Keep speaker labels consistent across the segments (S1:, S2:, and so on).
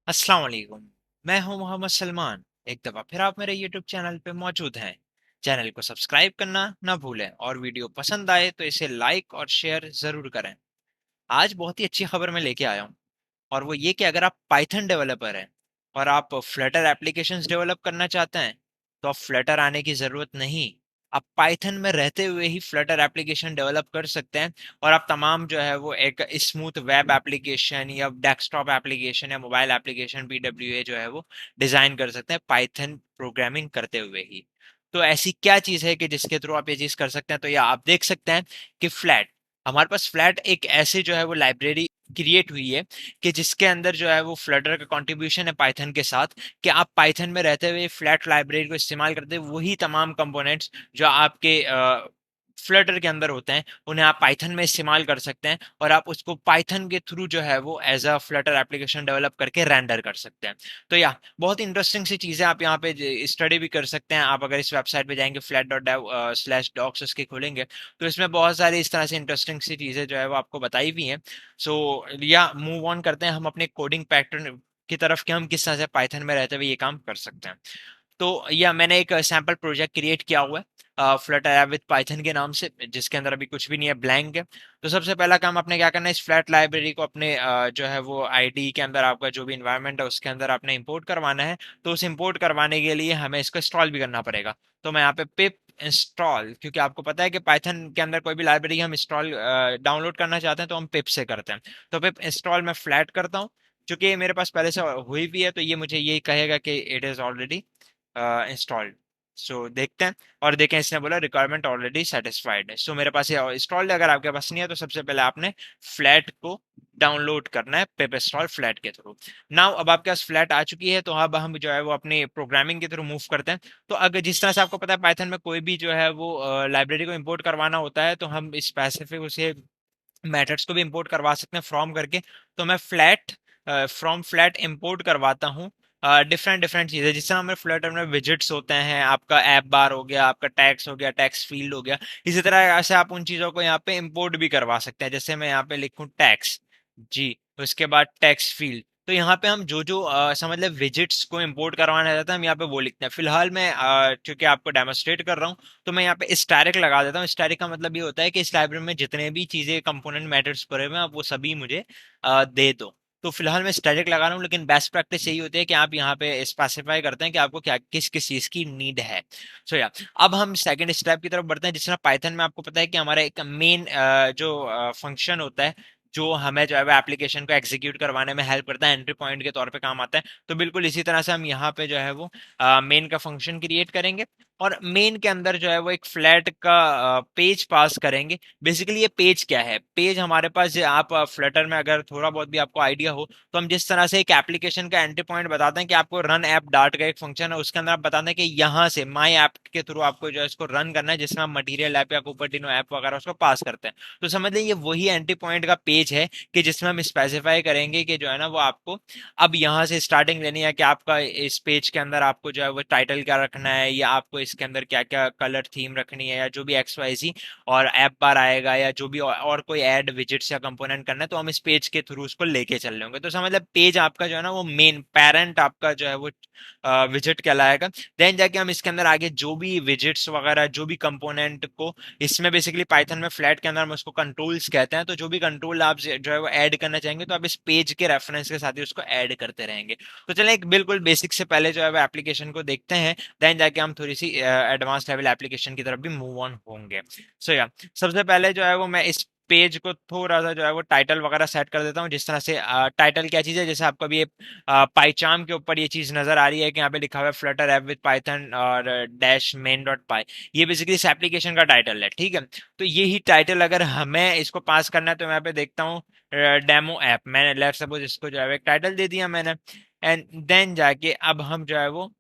S1: अस्सलाम वालेकुम। मैं हूं मोहम्मद सलमान। एक दफ़ा फिर आप मेरे यूट्यूब चैनल पे मौजूद हैं। चैनल को सब्सक्राइब करना ना भूलें और वीडियो पसंद आए तो इसे लाइक और शेयर ज़रूर करें। आज बहुत ही अच्छी खबर मैं लेके आया हूँ, और वो ये कि अगर आप पाइथन डेवलपर हैं और आप फ्लटर एप्लीकेशंस डेवलप करना चाहते हैं, तो अब फ्लटर आने की ज़रूरत नहीं। आप पाइथन में रहते हुए ही फ्लटर एप्लीकेशन डेवलप कर सकते हैं, और आप तमाम जो है वो एक स्मूथ वेब एप्लीकेशन या डेस्कटॉप एप्लीकेशन या मोबाइल एप्लीकेशन पीडब्ल्यूए जो है वो डिज़ाइन कर सकते हैं पाइथन प्रोग्रामिंग करते हुए ही। तो ऐसी क्या चीज़ है कि जिसके थ्रू आप ये चीज़ कर सकते हैं? तो या आप देख सकते हैं कि फ्लैट, हमारे पास फ्लैट एक ऐसी जो है वो लाइब्रेरी क्रिएट हुई है कि जिसके अंदर जो है वो फ्लटर का कंट्रीब्यूशन है पाइथन के साथ, कि आप पाइथन में रहते हुए फ्लैट लाइब्रेरी को इस्तेमाल करते हुए वही तमाम कंपोनेंट्स जो आपके फ्लटर के अंदर होते हैं उन्हें आप पाइथन में इस्तेमाल कर सकते हैं, और आप उसको पाइथन के थ्रू जो है वो as a Flutter application develop करके रेंडर कर सकते हैं। तो या बहुत इंटरेस्टिंग सी चीज़ें आप यहाँ पे स्टडी भी कर सकते हैं। आप अगर इस वेबसाइट पे जाएंगे flat.dev/docs इसके खोलेंगे, तो इसमें बहुत सारी इस तरह से इंटरेस्टिंग सी चीज़ें जो है वो आपको बताई हुई हैं। सो या मूव ऑन करते हैं हम अपने कोडिंग पैटर्न की तरफ कि हम किस तरह से पाइथन में रहते हुए ये काम कर सकते हैं। तो या मैंने एक सैम्पल प्रोजेक्ट क्रिएट किया हुआ है फ्लटर ऐप विद पाइथन के नाम से, जिसके अंदर अभी कुछ भी नहीं है, ब्लैंक है। तो सबसे पहला काम आपने क्या करना है, इस फ्लैट लाइब्रेरी को अपने जो है वो आईडी के अंदर, आपका जो भी इन्वायरमेंट है उसके अंदर आपने इंपोर्ट करवाना है। तो उस इंपोर्ट करवाने के लिए हमें इसको इंस्टॉल भी करना पड़ेगा। तो मैं यहाँ पे पिप इंस्टॉल, क्योंकि आपको पता है कि पाइथन के अंदर कोई भी लाइब्रेरी हम इंस्टॉल डाउनलोड करना चाहते हैं तो हम पिप से करते हैं। तो पिप इंस्टॉल मैं फ्लैट करता हूँ। चूंकि मेरे पास पहले से हुई भी है तो ये मुझे ये कहेगा कि इट इज़ ऑलरेडी इंस्टॉल्ड। सो देखते हैं, और देखें इसने बोला रिक्वायरमेंट ऑलरेडी सेटिस्फाइड है। सो मेरे पास ये इंस्टॉल्ड है। अगर आपके पास नहीं है तो सबसे पहले आपने फ्लैट को डाउनलोड करना है पिप इंस्टॉल फ्लैट के थ्रू। नाउ अब आपके पास फ्लैट आ चुकी है, तो अब हम जो है वो अपनी प्रोग्रामिंग के थ्रू मूव करते हैं। तो अगर जिस तरह से आपको पता है पाइथन में कोई भी जो है वो लाइब्रेरी को इंपोर्ट करवाना होता है, तो हम स्पेसिफिक उसे मेथड्स को भी इंपोर्ट करवा सकते हैं फ्रॉम करके। तो मैं फ्लैट फ्रॉम फ्लैट इंपोर्ट करवाता हूँ डिफरेंट डिफरेंट चीज़ें। जिस तरह हमारे फ्लटर में विजिट्स होते हैं, आपका ऐप बार हो गया, आपका टैक्स हो गया, टैक्स फील्ड हो गया, इसी तरह ऐसे आप उन चीज़ों को यहाँ पे इंपोर्ट भी करवा सकते हैं। जैसे मैं यहाँ पे लिखूँ टैक्स, जी, उसके बाद टैक्स फील्ड। तो यहाँ पे हम जो जो समझ लें विजिट्स को इंपोर्ट करवाना चाहते हैं, हम यहाँ पे वो लिखते हैं। फिलहाल मैं क्योंकि आपको डेमोस्ट्रेट कर रहा हूँ, तो मैं यहाँ पे स्टैटिक लगा देता हूँ। स्टैटिक का मतलब ये होता है कि इस लाइब्रेरी में जितने भी चीज़ें कंपोनेंट मेथड्स पड़े हुए हैं आप वो सभी मुझे दे दो। तो फिलहाल मैं स्टैटिक लगा रहा हूँ, लेकिन बेस्ट प्रैक्टिस यही होती है कि आप यहाँ पे स्पेसिफाई करते हैं कि आपको क्या किस किस चीज़ की नीड है। सो या अब हम सेकंड स्टेप की तरफ बढ़ते हैं। जिस तरह पाइथन में आपको पता है कि हमारा एक मेन जो फंक्शन होता है, जो हमें जो है वो एप्लीकेशन को एग्जीक्यूट करवाने में हेल्प करता है, एंट्री पॉइंट के तौर पे काम आता है। तो बिल्कुल इसी तरह से हम यहाँ पे जो है वो मेन का फंक्शन क्रिएट करेंगे, और मेन के अंदर जो है वो एक फ्लैट का पेज पास करेंगे। बेसिकली ये पेज क्या है, पेज हमारे पास आप फ्लटर में अगर थोड़ा बहुत भी आपको आइडिया हो, तो हम जिस तरह से एक एप्लीकेशन का एंट्री पॉइंट बताते हैं कि आपको रन ऐप डाट का एक फंक्शन है, उसके अंदर आप बताते हैं कि यहाँ से माई ऐप के थ्रू आपको जो है इसको रन करना है, जिसमें आप मटीरियल ऐप या कुपर्टिनो ऐप वगैरह उसको पास करते हैं। तो समझ लें ये वही एंट्री पॉइंट का पेज है, कि जिसमें हम स्पेसिफाई करेंगे कि जो है ना वो आपको अब यहाँ से स्टार्टिंग लेनी है, कि आपका इस पेज के अंदर आपको जो है वो टाइटल क्या रखना है, या आपको इसके अंदर क्या क्या कलर थीम रखनी है, या जो भी एक्स वाई जी, और ऐप बार आएगा, या जो भी और कोई ऐड विजिट्स या कंपोनेंट करना है, तो हम इस पेज के थ्रू उसको लेके चल लेंगे। तो समझ लो पेज आपका जो है ना वो मेन पेरेंट आपका जो है वो विजिट कहलाएगा। देन जाके हम इसके अंदर आगे जो भी विजिट्स वगैरह जो भी कंपोनेंट को, इसमें बेसिकली पाइथन में फ्लैट के अंदर हम उसको कंट्रोल्स कहते हैं, तो जो भी कंट्रोल आप जो है वो ऐड करना चाहेंगे, तो आप इस पेज के रेफरेंस के साथ ही उसको ऐड करते रहेंगे। तो चलें एक बिल्कुल बेसिक से पहले जो है वो एप्लीकेशन को देखते हैं, देन जाके हम थोड़ी सी एडवांस लेवल एप्लीकेशन की तरफ भी मूव ऑन होंगे। सो या सबसे पहले जो है वो मैं इस पेज को थोड़ा सा जो है वो टाइटल वगैरह सेट कर देता हूँ। जिस तरह से टाइटल क्या चीज़ है, जैसे आपको अभी ये पाईचार्म के ऊपर ये चीज़ नजर आ रही है कि यहाँ पे लिखा हुआ है फ्लटर ऐप विद पाइथन और डैश मेन डॉट पाई। ये बेसिकली इस एप्लीकेशन का टाइटल है, ठीक है। तो ये ही टाइटल अगर हमें इसको पास करना है, तो मैं यहाँ पे देखता हूँ डेमो ऐप, मैंने लेट सपोज इसको जो है एक टाइटल दे दिया मैंने। एंड देन जाके अब हम जो है वो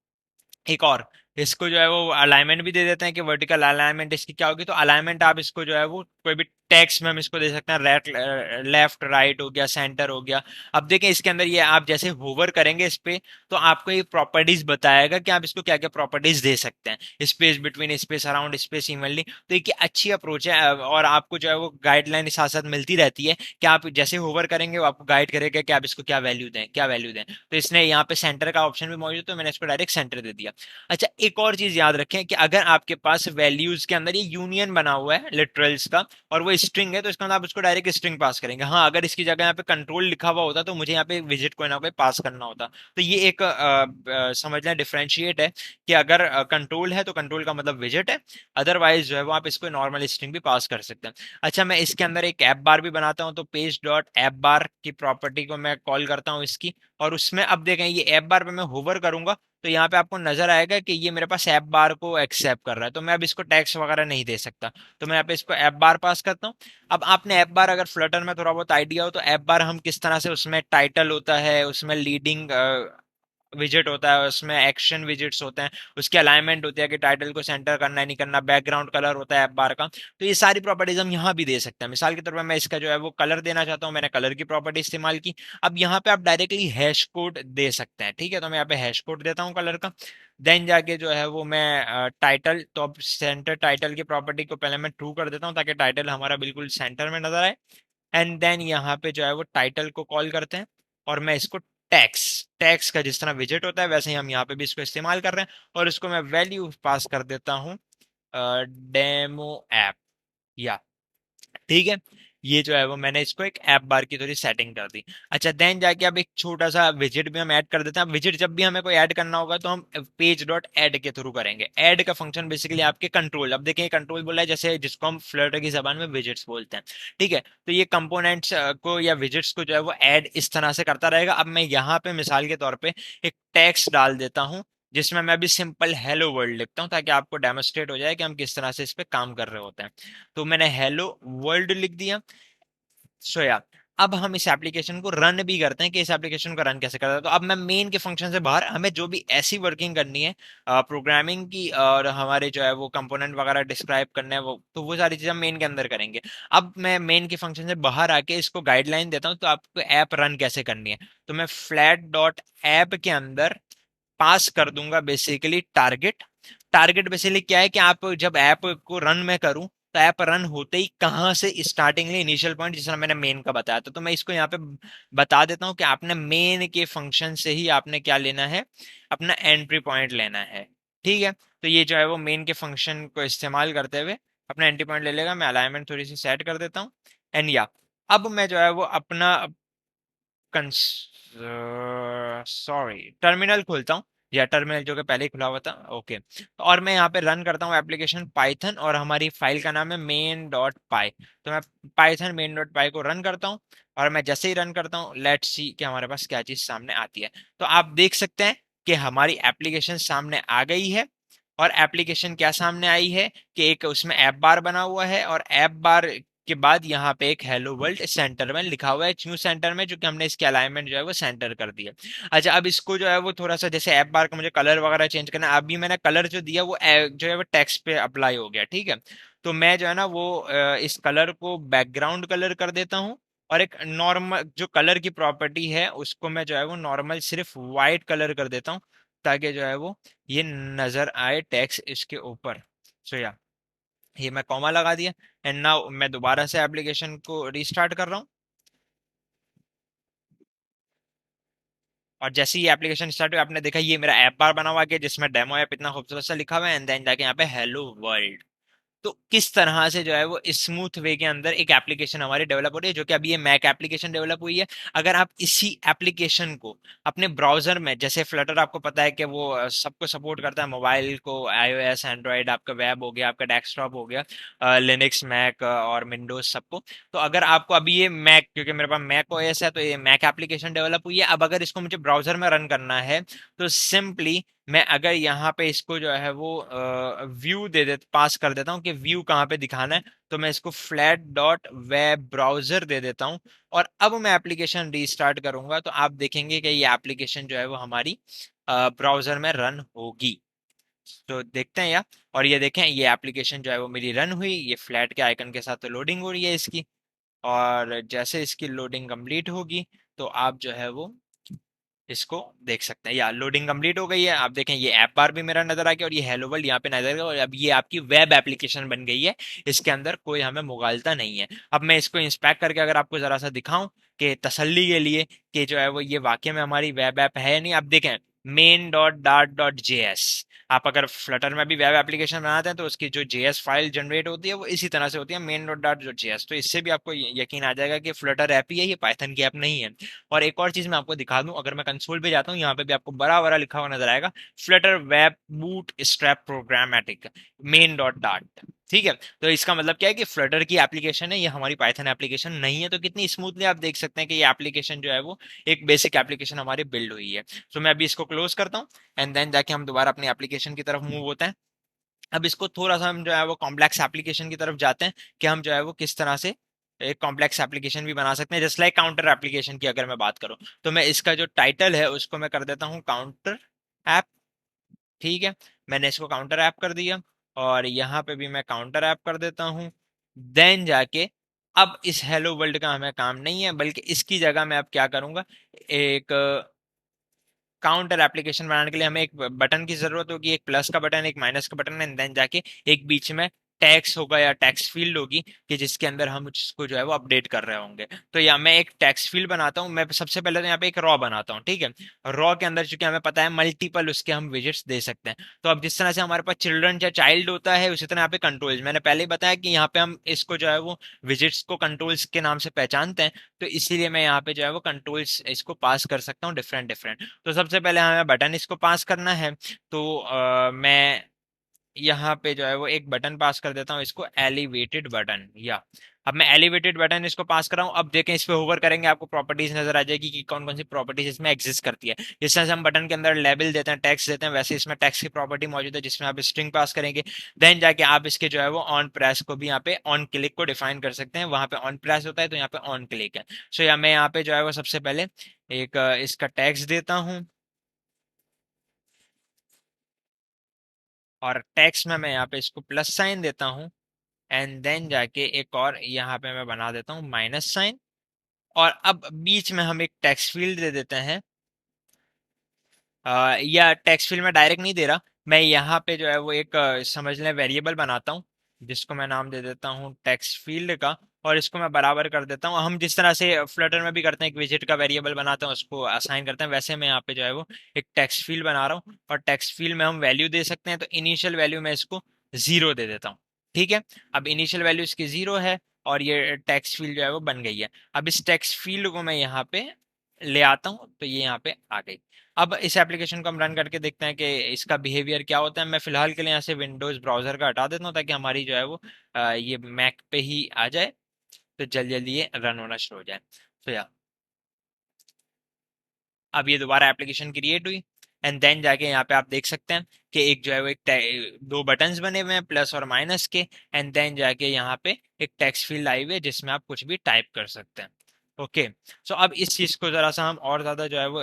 S1: एक और इसको जो है वो अलाइनमेंट भी दे देते हैं कि वर्टिकल अलाइनमेंट इसकी क्या होगी। तो अलाइनमेंट आप इसको जो है वो कोई भी टेक्स्ट में हम इसको दे सकते हैं राइट, लेफ्ट राइट हो गया, सेंटर हो गया। अब देखें इसके अंदर ये आप जैसे होवर करेंगे इस पे, तो आपको ये प्रॉपर्टीज बताएगा कि आप इसको क्या क्या प्रॉपर्टीज दे सकते हैं, space between, space around, space evenly. तो एक अच्छी अप्रोच है, और आपको जो है वो गाइडलाइन साथ साथ मिलती रहती है कि आप जैसे होवर करेंगे वो आपको गाइड करेगा कि आप इसको क्या वैल्यू दें, क्या वैल्यू दें। तो इसने यहाँ पे सेंटर का ऑप्शन भी मौजूद है, तो मैंने इसको डायरेक्ट सेंटर दे दिया। अच्छा, एक और चीज याद रखें कि अगर आपके पास वैल्यूज के अंदर ये यूनियन बना हुआ है लिटरल्स का, और वो स्ट्रिंग है, तो इसका मतलब आप उसको डायरेक्ट स्ट्रिंग पास करेंगे। हाँ, अगर इसकी जगह यहाँ पे कंट्रोल लिखा हुआ होता तो मुझे यहाँ पे विजिट कोई ना कोई पास करना होता। तो ये एक समझ लें डिफरेंशिएट है कि अगर कंट्रोल है तो कंट्रोल का मतलब विजिट है, अदरवाइज जो है वो आप इसको नॉर्मल स्ट्रिंग भी पास कर सकते हैं। अच्छा, मैं इसके अंदर एक ऐप बार भी बनाता हूँ, तो पेज डॉट ऐप बार की प्रॉपर्टी को मैं कॉल करता हूँ इसकी, और उसमें अब देखें ये ऐप बार पे मैं होवर करूंगा, तो यहाँ पे आपको नजर आएगा कि ये मेरे पास ऐप बार को एक्सेप्ट कर रहा है, तो मैं अब इसको टैक्स वगैरह नहीं दे सकता। तो मैं यहाँ पे इसको ऐप बार पास करता हूँ। अब आपने ऐप बार अगर फ्लटर में थोड़ा बहुत आइडिया हो, तो ऐप बार हम किस तरह से, उसमें टाइटल होता है, उसमें लीडिंग विजिट होता है, उसमें एक्शन विजिट्स होते हैं, उसकी अलाइनमेंट होती है कि टाइटल को सेंटर करना है नहीं करना, बैकग्राउंड कलर होता है ऐप बार का। तो ये सारी प्रॉपर्टीज हम यहाँ भी दे सकते हैं। मिसाल के तौर पर मैं इसका जो है वो कलर देना चाहता हूँ, मैंने कलर की प्रॉपर्टी इस्तेमाल की। अब यहाँ पे आप डायरेक्टली हैश कोड दे सकते हैं, ठीक है, तो मैं यहाँ पे हैश कोड देता हूँ कलर का। देन जाके जो है वो मैं टाइटल, तो अब सेंटर टाइटल की प्रॉपर्टी को पहले मैं ट्रू कर देता हूँ ताकि टाइटल हमारा बिल्कुल सेंटर में नजर आए। एंड देन यहाँ पे जो है वो टाइटल को कॉल करते हैं, और मैं इसको टैक्स, टैक्स का जिस तरह विजिट होता है वैसे ही हम यहाँ पे भी इसको इस्तेमाल कर रहे हैं, और इसको मैं वैल्यू पास कर देता हूँ डेमो ऐप, या ठीक है। ये जो है वो मैंने इसको एक ऐप बार की थोड़ी सेटिंग कर दी। अच्छा, देन जाके अब एक छोटा सा विजिट भी हम ऐड कर देते हैं। विजिट जब भी हमें कोई ऐड करना होगा तो हम पेज डॉट ऐड के थ्रू करेंगे। ऐड का फंक्शन बेसिकली आपके कंट्रोल, अब देखिए कंट्रोल बोला है जैसे जिसको हम फ्लटर की जबान में विजिट्स बोलते हैं, ठीक है। तो ये कंपोनेंट्स को या विजिट्स को जो है वो ऐड इस तरह से करता रहेगा। अब मैं यहाँ पे मिसाल के तौर पे एक टेक्स्ट डाल देता हूँ, जिसमें मैं भी सिंपल हेलो वर्ल्ड लिखता हूँ, ताकि आपको डेमोस्ट्रेट हो जाए कि हम किस तरह से इस पे काम कर रहे होते हैं। तो मैंने हेलो वर्ल्ड लिख दिया। सो या अब हम इस एप्लीकेशन को रन भी करते हैं कि इस एप्लीकेशन को रन कैसे करते हैं। तो अब मैं मेन के फंक्शन से बाहर, हमें जो भी ऐसी वर्किंग करनी है प्रोग्रामिंग की, और हमारे जो है वो कंपोनेंट वगैरह डिस्क्राइब करने हैं, वो तो वो सारी चीजें हम मेन के अंदर करेंगे। अब मैं मेन के फंक्शन से बाहर आके इसको गाइडलाइन देता हूँ, तो आपको ऐप रन कैसे करनी है। तो मैं फ्लैट डॉट ऐप के अंदर पास कर दूंगा बेसिकली टारगेट। टारगेट बेसिकली क्या है कि आप जब ऐप को रन मैं करूं, तो ऐप रन होते ही कहाँ से स्टार्टिंग में इनिशियल पॉइंट, जिस तरह मैंने मेन का बताया था, तो मैं इसको यहाँ पे बता देता हूँ कि आपने मेन के फंक्शन से ही आपने क्या लेना है, अपना एंट्री पॉइंट लेना है, ठीक है। तो ये जो है वो मेन के फंक्शन को इस्तेमाल करते हुए अपना एंट्री पॉइंट ले लेगा। मैं अलाइनमेंट थोड़ी सी सेट कर देता हूँ। एंड या अब मैं जो है वो अपना सॉरी टर्मिनल खोलता हूँ, या टर्मिनल जो कि पहले ही खुला हुआ था, ओके। तो और मैं यहाँ पे रन करता हूँ एप्लीकेशन पाइथन, और हमारी फाइल का नाम है मेन डॉट पाई। तो मैं पाइथन मेन डॉट पाई को रन करता हूँ, और मैं जैसे ही रन करता हूँ, लेट्स सी कि हमारे पास क्या चीज़ सामने आती है। तो आप देख सकते हैं कि हमारी एप्लीकेशन सामने आ गई है। और एप्लीकेशन क्या सामने आई है कि एक उसमें ऐप बार बना हुआ है, और ऐप बार के बाद यहाँ पे एक हेलो वर्ल्ड सेंटर में लिखा हुआ है, न्यू सेंटर में, जो कि हमने इसके अलाइनमेंट जो है वो सेंटर कर दिया। अच्छा, अब इसको जो है वो थोड़ा सा जैसे ऐप बार का मुझे कलर वगैरह चेंज करना है, अभी मैंने कलर जो दिया वो जो है वो टेक्स्ट पे अप्लाई हो गया, ठीक है। तो मैं जो है ना वो इस कलर को बैकग्राउंड कलर कर देता हूँ, और एक नॉर्मल जो कलर की प्रॉपर्टी है उसको मैं जो है वो नॉर्मल सिर्फ वाइट कलर कर देता हूँ, ताकि जो है वो ये नजर आए टेक्स्ट इसके ऊपर। सो या ये मैं कॉमा लगा दिया। एंड नाउ मैं दोबारा से एप्लीकेशन को रीस्टार्ट कर रहा हूँ, और जैसे ही एप्लीकेशन स्टार्ट हुई आपने देखा ये मेरा ऐप बार बना हुआ है जिसमें डेमो ऐप इतना खूबसूरत सा लिखा हुआ है, एंड देन जाके यहाँ पे हेलो वर्ल्ड। तो किस तरह से जो है वो स्मूथ वे के अंदर एक एप्लीकेशन हमारी डेवलप हो रही है, जो कि अभी ये मैक एप्लीकेशन डेवलप हुई है। अगर आप इसी एप्लीकेशन को अपने ब्राउजर में, जैसे फ्लटर आपको पता है कि वो सबको सपोर्ट करता है, मोबाइल को, आईओएस, एंड्रॉयड, आपका वेब हो गया, आपका डेस्कटॉप हो गया, लिनक्स, मैक और विंडोज सबको। तो अगर आपको अभी ये मैक, क्योंकि मेरे पास मैक ओएस है, तो ये मैक एप्लीकेशन डेवलप हुई है, अब अगर इसको मुझे ब्राउजर में रन करना है, तो सिंपली मैं अगर यहाँ पे इसको जो है वो व्यू दे पास कर देता हूँ कि व्यू कहाँ पे दिखाना है, तो मैं इसको फ्लैट डॉट वेब ब्राउजर दे देता हूँ। और अब मैं एप्लीकेशन रीस्टार्ट करूंगा, तो आप देखेंगे कि ये एप्लीकेशन जो है वो हमारी ब्राउजर में रन होगी। तो देखते हैं यार। और ये देखें, ये एप्लीकेशन जो है वो मेरी रन हुई, ये फ्लैट के आइकन के साथ तो लोडिंग हो रही है इसकी। और जैसे इसकी लोडिंग कंप्लीट होगी तो आप जो है वो इसको देख सकते हैं। या लोडिंग कंप्लीट हो गई है, आप देखें ये ऐप बार भी मेरा नजर आ गया और ये हेलो वर्ल्ड यहाँ पे नजर आ गया, और अब ये आपकी वेब एप्लीकेशन बन गई है। इसके अंदर कोई हमें मुगालता नहीं है। अब मैं इसको इंस्पेक्ट करके अगर आपको जरा सा दिखाऊं कि तसल्ली के लिए कि जो है वो ये वाकई में हमारी वेब ऐप है या नहीं, आप देखें main dot dart dot J S. आप अगर फ्लटर में भी वेब एप्लीकेशन बनाते हैं तो उसकी जो जेएस फाइल जनरेट होती है वो इसी तरह से होती है, main dot dart dot JS. तो इससे भी आपको यकीन आ जाएगा कि फ्लटर ऐप ही है, ये पाइथन की ऐप नहीं है। और एक और चीज मैं आपको दिखा दूं, अगर मैं कंसोल पे जाता हूँ यहाँ पे भी आपको बड़ा बड़ा लिखा हुआ नजर आएगा, Flutter web boot strap programmatic main dot dart. ठीक है, तो इसका मतलब क्या है कि फ्लटर की एप्लीकेशन है, ये हमारी पाइथन एप्लीकेशन नहीं है। तो कितनी स्मूथली आप देख सकते हैं कि ये एप्लीकेशन जो है वो एक बेसिक एप्लीकेशन हमारी बिल्ड हुई है। तो मैं अभी इसको क्लोज करता हूँ एंड देन जाके हम दोबारा अपनी एप्लीकेशन की तरफ मूव होते हैं। अब इसको थोड़ा सा हम जो है वो कॉम्प्लेक्स एप्लीकेशन की तरफ जाते हैं कि हम जो है वो किस तरह से एक कॉम्प्लेक्स एप्लीकेशन भी बना सकते हैं, जस्ट लाइक काउंटर एप्लीकेशन की अगर मैं बात करूं। तो मैं इसका जो टाइटल है उसको मैं कर देता हूं काउंटर ऐप। ठीक है, मैंने इसको काउंटर ऐप कर दिया और यहाँ पे भी मैं काउंटर ऐप कर देता हूँ। देन जाके अब इस हेलो वर्ल्ड का हमें काम नहीं है, बल्कि इसकी जगह मैं अब क्या करूंगा, एक काउंटर एप्लीकेशन बनाने के लिए हमें एक बटन की जरूरत होगी, एक प्लस का बटन, एक माइनस का बटन, एंड देन जाके एक बीच में टैक्स होगा या टैक्स फील्ड होगी कि जिसके अंदर हम उसको जो है वो अपडेट कर रहे होंगे। तो या मैं एक टैक्स फील्ड बनाता हूँ, मैं सबसे पहले तो यहाँ पे एक रॉ बनाता हूँ। ठीक है, रॉ के अंदर चूंकि हमें पता है मल्टीपल उसके हम विजिट्स दे सकते हैं। तो अब जिस तरह से हमारे पास चिल्ड्रन या चाइल्ड होता है उसी तरह यहाँ पे कंट्रोल्स, मैंने पहले ही बताया कि यहाँ पे हम इसको जो है वो विजिट्स को कंट्रोल्स के नाम से पहचानते हैं। तो इसीलिए मैं यहाँ पे जो है वो कंट्रोल्स इसको पास कर सकता हूँ डिफरेंट डिफरेंट। तो सबसे पहले हमें बटन इसको पास करना है। तो मैं यहाँ पे जो है वो एक बटन पास कर देता हूँ इसको, एलिवेटेड बटन। या अब मैं एलिवेटेड बटन इसको पास कर रहा हूँ। अब देखें इस पे होवर करेंगे आपको प्रॉपर्टीज नजर आ जाएगी कि कौन कौन सी प्रॉपर्टीज इसमें एग्जिस्ट करती है। जिस तरह से हम बटन के अंदर लेबल देते हैं, टेक्स्ट देते हैं, वैसे इसमें टेक्स्ट की प्रॉपर्टी मौजूद है जिसमें आप स्ट्रिंग पास करेंगे। देन जाके आप इसके जो है वो ऑन प्रेस को भी यहाँ पे ऑन क्लिक को डिफाइन कर सकते हैं, वहां पे ऑन प्रेस होता है तो यहाँ पे ऑन क्लिक है। सो या मैं यहाँ पे जो है वो सबसे पहले एक इसका टेक्स्ट देता हूँ, और टेक्स्ट में मैं यहाँ पे इसको प्लस साइन देता हूँ। एंड देन जाके एक और यहाँ पे मैं बना देता हूँ माइनस साइन। और अब बीच में हम एक टेक्स्ट फील्ड दे देते हैं, या टेक्स्ट फील्ड में डायरेक्ट नहीं दे रहा, मैं यहाँ पे जो है वो एक समझ लें वेरिएबल बनाता हूँ जिसको मैं नाम दे देता हूँ टेक्स्ट फील्ड का। और इसको मैं बराबर कर देता हूँ, हम जिस तरह से फ्लटर में भी करते हैं एक विजिट का वेरिएबल बनाते हैं उसको असाइन करते हैं, वैसे मैं यहाँ पे जो है वो एक टेक्स्ट फील्ड बना रहा हूँ। और टेक्स्ट फील्ड में हम वैल्यू दे सकते हैं, तो इनिशियल वैल्यू मैं इसको 0 दे देता हूँ। ठीक है, अब इनिशियल वैल्यू इसकी 0 है और ये टेक्स्ट फील्ड जो है वो बन गई है। अब इस टेक्स्ट फील्ड को मैं यहाँ पे ले आता हूँ तो ये यहाँ पे आ गई। अब इस एप्लीकेशन को हम रन करके देखते हैं कि इसका बिहेवियर क्या होता है। मैं फिलहाल के लिए यहाँ से विंडोज ब्राउजर का हटा देता हूँ ताकि हमारी जो है वो ये मैक पे ही आ जाए, तो जल्दी जल्दी ये रन होना शुरू हो जाए। तो या अब ये दोबारा एप्लीकेशन क्रिएट हुई एंड देन जाके यहाँ पे आप देख सकते हैं कि एक जो है वो एक दो बटन्स बने हुए हैं प्लस और माइनस के। एंड देन जाके यहाँ पे एक टेक्स्ट फील्ड आई हुई है जिसमें आप कुछ भी टाइप कर सकते हैं। ओके, सो अब इस चीज को जरा सा हम और ज्यादा जो है वो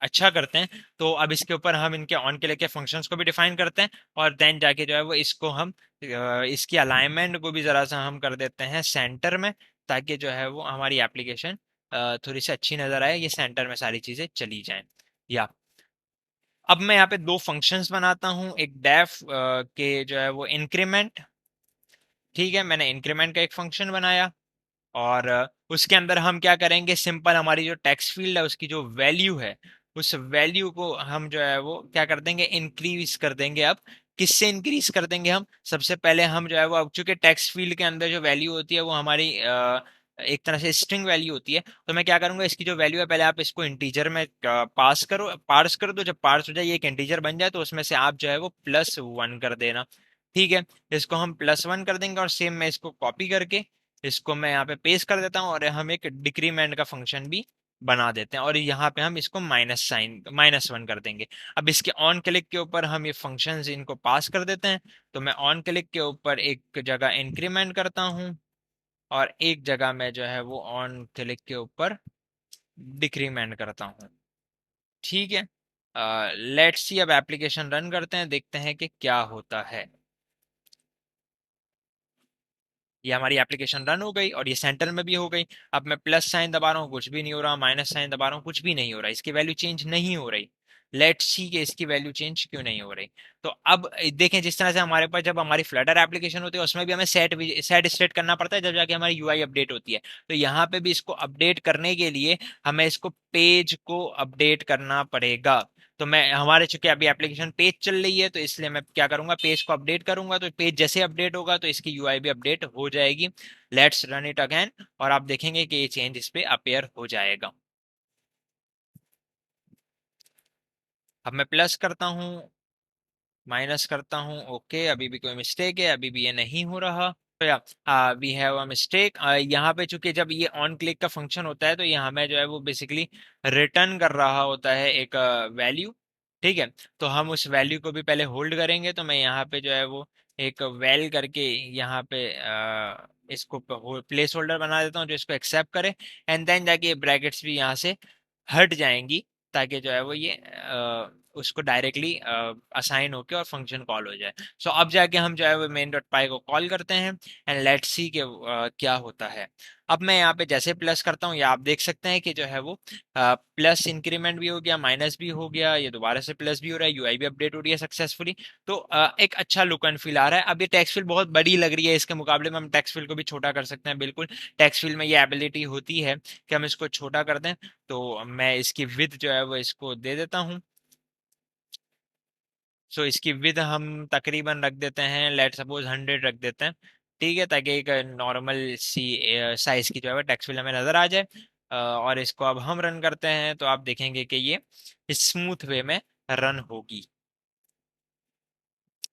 S1: अच्छा करते हैं। तो अब इसके ऊपर हम इनके ऑन के लेके फंक्शंस को भी डिफाइन करते हैं, और देन जाके जो है वो इसको हम इसकी अलाइनमेंट को भी जरा सा हम कर देते हैं सेंटर में, ताकि जो है वो हमारी एप्लीकेशन थोड़ी सी अच्छी नजर आए, ये सेंटर में सारी चीजें चली जाएं। या अब मैं यहाँ पे दो फंक्शंस बनाता हूँ, एक डेफ के जो है वो इंक्रीमेंट। ठीक है, मैंने इंक्रीमेंट का एक फंक्शन बनाया और उसके अंदर हम क्या करेंगे, सिंपल हमारी जो टेक्स्ट फील्ड है उसकी जो वैल्यू है उस वैल्यू को हम जो है वो क्या कर देंगे, इंक्रीज कर देंगे। अब किससे इंक्रीज कर देंगे, हम सबसे पहले हम जो है वो अब चूंकि टेक्स्ट फील्ड के अंदर जो वैल्यू होती है वो हमारी एक तरह से स्ट्रिंग वैल्यू होती है। तो मैं क्या करूंगा, इसकी जो वैल्यू है पहले आप इसको इंटीजर में पार्स करो। तो जब पार्स हो जाए ये एक इंटीजर बन जाए तो उसमें से आप जो है वो +1 कर देना। ठीक है, इसको हम +1 कर देंगे और सेम मैं इसको कॉपी करके इसको मैं यहाँ पे पेस्ट कर देता हूँ, और हम एक डिक्रीमेंट का फंक्शन भी बना देते हैं और यहाँ पे हम इसको -1 कर देंगे। अब इसके ऑन क्लिक के ऊपर हम ये फंक्शंस इनको पास कर देते हैं। तो मैं ऑन क्लिक के ऊपर एक जगह इंक्रीमेंट करता हूँ और एक जगह मैं जो है वो ऑन क्लिक के ऊपर डिक्रीमेंट करता हूँ। ठीक है, लेट्स सी, अब एप्लीकेशन रन करते हैं, देखते हैं कि क्या होता है। ये हमारी एप्लीकेशन रन हो गई और ये सेंटर में भी हो गई। अब मैं प्लस साइन दबा रहा हूँ, कुछ भी नहीं हो रहा, माइनस साइन दबा रहा हूँ, कुछ भी नहीं हो रहा, इसकी वैल्यू चेंज नहीं हो रही। लेट्स सी कि इसकी वैल्यू चेंज क्यों नहीं हो रही। तो अब देखें, जिस तरह से हमारे पास जब हमारी फ्लटर एप्लीकेशन होती है उसमें भी हमें सेट स्टेट करना पड़ता है जब जाके हमारी यूआई अपडेट होती है। तो यहाँ पे भी इसको अपडेट करने के लिए हमें इसको पेज को अपडेट करना पड़ेगा। तो मैं, हमारे चूंकि अभी एप्लीकेशन पेज चल रही है तो इसलिए मैं क्या करूंगा, पेज को अपडेट करूंगा। तो पेज जैसे अपडेट होगा तो इसकी यूआई भी अपडेट हो जाएगी। लेट्स रन इट अगेन, और आप देखेंगे कि ये चेंज इस पे अपेयर हो जाएगा। अब मैं प्लस करता हूँ, माइनस करता हूँ, ओके, अभी भी कोई मिस्टेक है, अभी भी ये नहीं हो रहा। तो या वी हैव अ मिस्टेक। यहाँ पे चूंकि जब ये ऑन क्लिक का फंक्शन होता है तो ये हमें जो है वो बेसिकली रिटर्न कर रहा होता है एक वैल्यू। ठीक है, तो हम उस वैल्यू को भी पहले होल्ड करेंगे। तो मैं यहाँ पे जो है वो एक वेल करके यहाँ पे इसको प्लेस होल्डर बना देता हूँ जो इसको एक्सेप्ट करे। एंड देन जाके ये ब्रैकेट्स भी यहाँ से हट जाएंगी, ताकि जो है वो ये उसको डायरेक्टली असाइन होके और फंक्शन कॉल हो जाए। सो अब जाके हम जो है वो मेन डॉट पाई को कॉल करते हैं एंड लेट्स सी के क्या होता है। अब मैं यहाँ पे जैसे प्लस करता हूँ, या आप देख सकते हैं कि जो है वो प्लस इंक्रीमेंट भी हो गया, माइनस भी हो गया, ये दोबारा से प्लस भी हो रहा है, यूआई भी अपडेट हो रही है सक्सेसफुली। तो एक अच्छा लुक एंड फील आ रहा है। अब ये टेक्स्ट फील्ड बहुत बड़ी लग रही है, इसके मुकाबले में हम टेक्स्ट फील्ड को भी छोटा कर सकते हैं। बिल्कुल, टेक्स्ट फील्ड में ये एबिलिटी होती है कि हम इसको छोटा कर दें। तो मैं इसकी विड्थ जो है वो इसको दे देता हूँ। सो इसकी विद हम तकरीबन रख देते हैं, लेट सपोज 100 रख देते हैं। ठीक है, ताकि एक नॉर्मल सी साइज की जो है टेक्स्ट फिल हमें नजर आ जाए। और इसको अब हम रन करते हैं तो आप देखेंगे कि ये स्मूथ वे में रन होगी।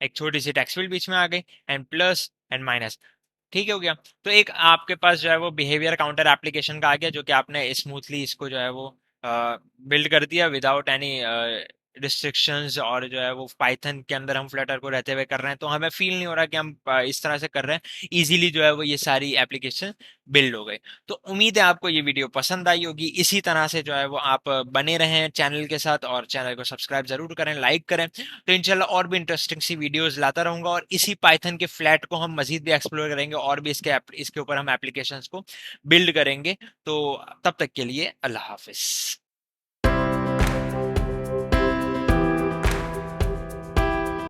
S1: एक छोटी सी टेक्स्ट फील्ड बीच में आ गई, एंड प्लस एंड माइनस। ठीक है, हो गया। तो एक आपके पास जो है वो बिहेवियर काउंटर एप्लीकेशन का आ गया, जो कि आपने स्मूथली इसको जो है वो बिल्ड कर दिया विदाउट एनी रिस्ट्रिक्शंस। और जो है वो पाइथन के अंदर हम फ्लटर को रहते हुए कर रहे हैं, तो हमें फील नहीं हो रहा कि हम इस तरह से कर रहे हैं। इजीली जो है वो ये सारी एप्लीकेशन बिल्ड हो गई। तो उम्मीद है आपको ये वीडियो पसंद आई होगी। इसी तरह से जो है वो आप बने रहें चैनल के साथ, और चैनल को सब्सक्राइब जरूर करें, लाइक करें। तो इंशाल्लाह और भी इंटरेस्टिंग सी वीडियोस लाता रहूंगा, और इसी पाइथन के फ्लैट को हम मजीद भी एक्सप्लोर करेंगे, और भी इसके ऊपर हम एप्लीकेशंस को बिल्ड करेंगे। तो तब तक के लिए अल्लाह हाफिज।